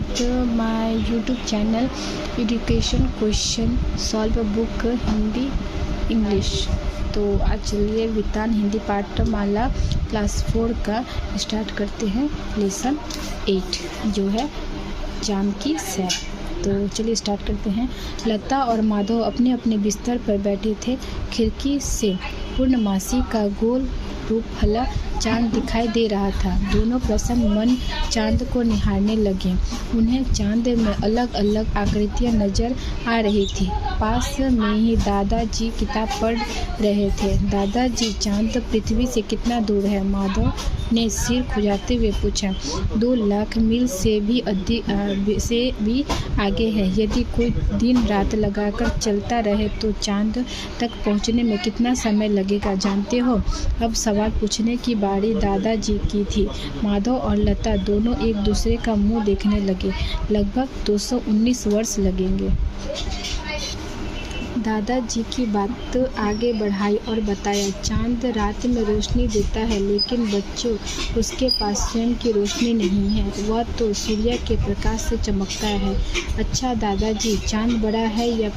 My YouTube channel education question solve book Hindi English. तो आज चलिए वितान हिंदी पाठमाला क्लास 4 का स्टार्ट करते हैं। लेसन 8 जो है चांद की सैर। तो चलिए स्टार्ट करते हैं। लता और माधव अपने अपने बिस्तर पर बैठे थे। खिड़की से पूर्णमासी का गोल रूप फला चांद दिखाई दे रहा था। दोनों प्रसन्न मन चांद को निहारने लगे। उन्हें चांद में अलग अलग आकृतियां नजर आ रही थी। पास में ही दादाजी किताब पढ़ रहे थे। दादाजी, चांद पृथ्वी से कितना दूर है? माधव ने सिर खुजाते हुए पूछा। 2 लाख मील से भी आगे है। यदि कोई दिन रात लगाकर चलता रहे तो चांद तक पहुंचने में कितना समय लगेगा जानते हो? अब सवाल पूछने की बारी दादाजी की थी। माधव और लता दोनों एक दूसरे का मुंह देखने लगे। लगभग 219 वर्ष लगेंगे। दादाजी की बात आगे बढ़ाई और बताया, चांद रात में रोशनी देता है, लेकिन बच्चों उसके पास स्वयं की रोशनी नहीं है। वह तो सूर्य के प्रकाश से चमकता है। अच्छा दादाजी, चांद बड़ा है या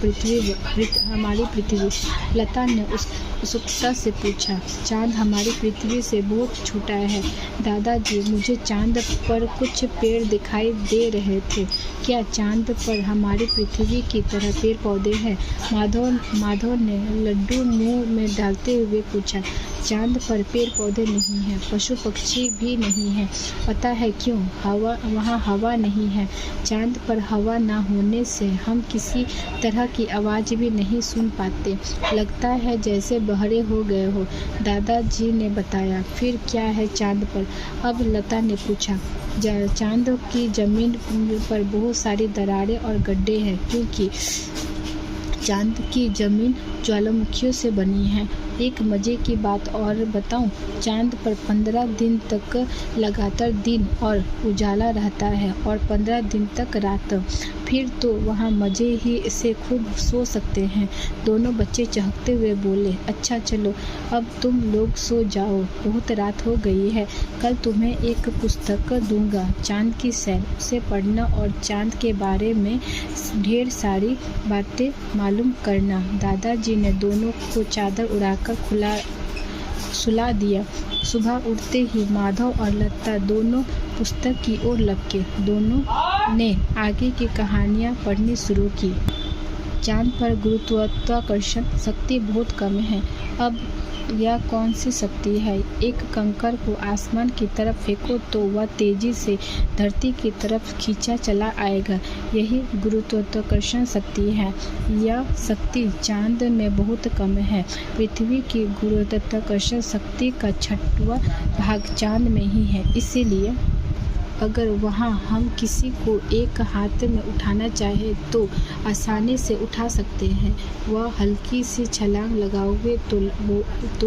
हमारी पृथ्वी? लता ने उत्सुकता से पूछा। चांद हमारी पृथ्वी से बहुत छोटा है दादाजी। मुझे चांद पर कुछ पेड़ दिखाई दे रहे थे। क्या चांद पर हमारी पृथ्वी की तरह पेड़ पौधे हैं? माधव ने लड्डू मुंह में डालते हुए पूछा। चांद पर पेड़ पौधे नहीं हैं, पशु पक्षी भी नहीं हैं। पता है क्यों? वहाँ हवा नहीं है। चांद पर हवा ना होने से हम किसी तरह की आवाज़ भी नहीं सुन पाते। लगता है जैसे बहरे हो गए हो, दादाजी ने बताया। फिर क्या है चांद पर? अब लता ने पूछा। चांद की जमीन पर बहुत सारी दरारें और गड्ढे हैं, क्योंकि चांद की जमीन ज्वालामुखियों से बनी है। एक मज़े की बात और बताऊं, चांद पर 15 दिन तक लगातार दिन और उजाला रहता है और 15 दिन तक रात। फिर तो वहाँ मज़े ही से खूब सो सकते हैं। दोनों बच्चे चहकते हुए बोले। अच्छा चलो, अब तुम लोग सो जाओ, बहुत रात हो गई है। कल तुम्हें एक पुस्तक दूंगा, चांद की सैर। उसे पढ़ना और चांद के बारे में ढेर सारी बातें मालूम करना। दादाजी ने दोनों को चादर उड़ाकर सुला दिया। सुबह उठते ही माधव और लता दोनों पुस्तक की ओर लपके। दोनों ने आगे की कहानियाँ पढ़नी शुरू की। चांद पर गुरुत्वाकर्षण शक्ति बहुत कम है। अब यह कौन सी शक्ति है? एक कंकड़ को आसमान की तरफ फेंको तो वह तेजी से धरती की तरफ खींचा चला आएगा। यही गुरुत्वाकर्षण शक्ति है। यह शक्ति चांद में बहुत कम है। पृथ्वी की गुरुत्वाकर्षण शक्ति का 6वां भाग चांद में ही है। इसीलिए अगर वहाँ हम किसी को एक हाथ में उठाना चाहे तो आसानी से उठा सकते हैं। वह हल्की सी छलांग लगाओगे तो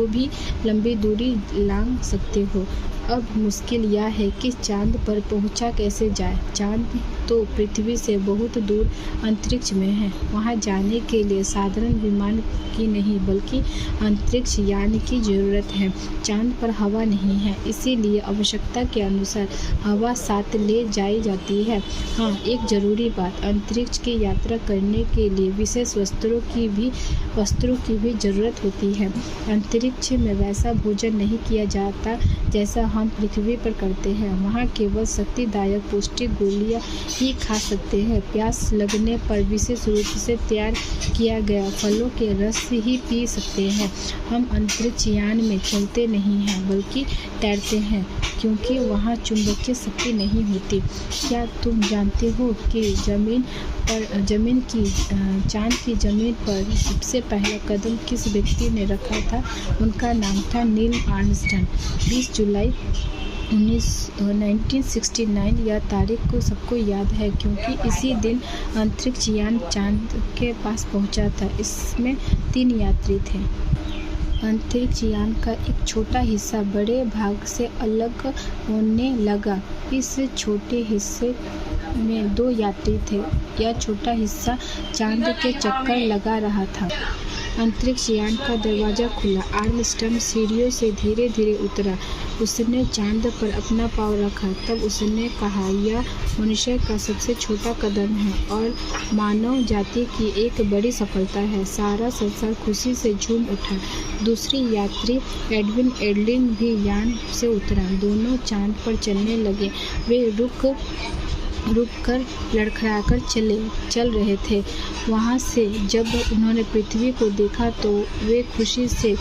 भी लंबी दूरी लांघ सकते हो। अब मुश्किल यह है कि चांद पर पहुंचा कैसे जाए। चांद तो पृथ्वी से बहुत दूर अंतरिक्ष में है। वहां जाने के लिए साधारण विमान की नहीं बल्कि अंतरिक्ष यान की ज़रूरत है। चांद पर हवा नहीं है, इसीलिए आवश्यकता के अनुसार हवा साथ ले जाई जाती है। हाँ, एक ज़रूरी बात, अंतरिक्ष की यात्रा करने के लिए विशेष वस्त्रों की भी ज़रूरत होती है। अंतरिक्ष में वैसा भोजन नहीं किया जाता जैसा हम पृथ्वी पर करते हैं। वहाँ केवल शक्तिदायक पौष्टिक गोलियाँ ही खा सकते हैं। प्यास लगने पर विशेष रूप से तैयार किया गया फलों के रस ही पी सकते हैं। हम अंतरिक्ष यान में चलते नहीं हैं बल्कि तैरते हैं, क्योंकि वहाँ चुंबकीय शक्ति नहीं होती। क्या तुम जानते हो कि चांद की जमीन पर सबसे पहला कदम किस व्यक्ति ने रखा था? उनका नाम था नील आर्मस्ट्रांग। 20 जुलाई 1969 यह तारीख को सबको याद है, क्योंकि इसी दिन अंतरिक्ष यान चांद के पास पहुंचा था। इसमें 3 यात्री थे। अंतरिक्ष यान का एक छोटा हिस्सा बड़े भाग से अलग होने लगा। इस छोटे हिस्से में 2 यात्री थे। यह छोटा हिस्सा चांद के चक्कर लगा रहा था। अंतरिक्ष यान का दरवाज़ा खुला। आर्मस्ट्रांग सीढ़ियों से धीरे-धीरे उतरा। उसने चांद पर अपना पाँव रखा। तब उसने कहा, यह मनुष्य का सबसे छोटा कदम है और मानव जाति की एक बड़ी सफलता है। सारा संसार खुशी से झूम उठा। दूसरी यात्री एडविन एल्ड्रिन भी यान से उतरा। दोनों चांद पर चलने लगे। वे रुक कर लड़खड़ाकर चल रहे थे। वहाँ से जब उन्होंने पृथ्वी को देखा तो वे खुशी से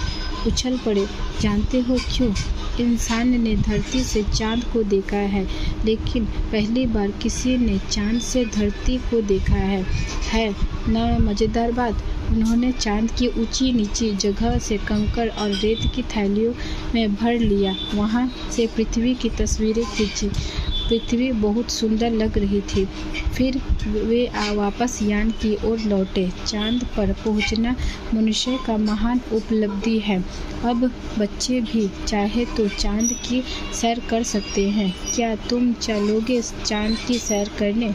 उछल पड़े। जानते हो क्यों? इंसान ने धरती से चांद को देखा है, लेकिन पहली बार किसी ने चांद से धरती को देखा है ना मज़ेदार बात? उन्होंने चांद की ऊंची नीची जगह से कंकड़ और रेत की थैलियों में भर लिया। वहाँ से पृथ्वी की तस्वीरें खींची। पृथ्वी बहुत सुंदर लग रही थी। फिर वे वापस यान की ओर लौटे। चांद पर पहुंचना मनुष्य का महान उपलब्धि है। अब बच्चे भी चाहे तो चांद की सैर कर सकते हैं। क्या तुम चलोगे चांद की सैर करने?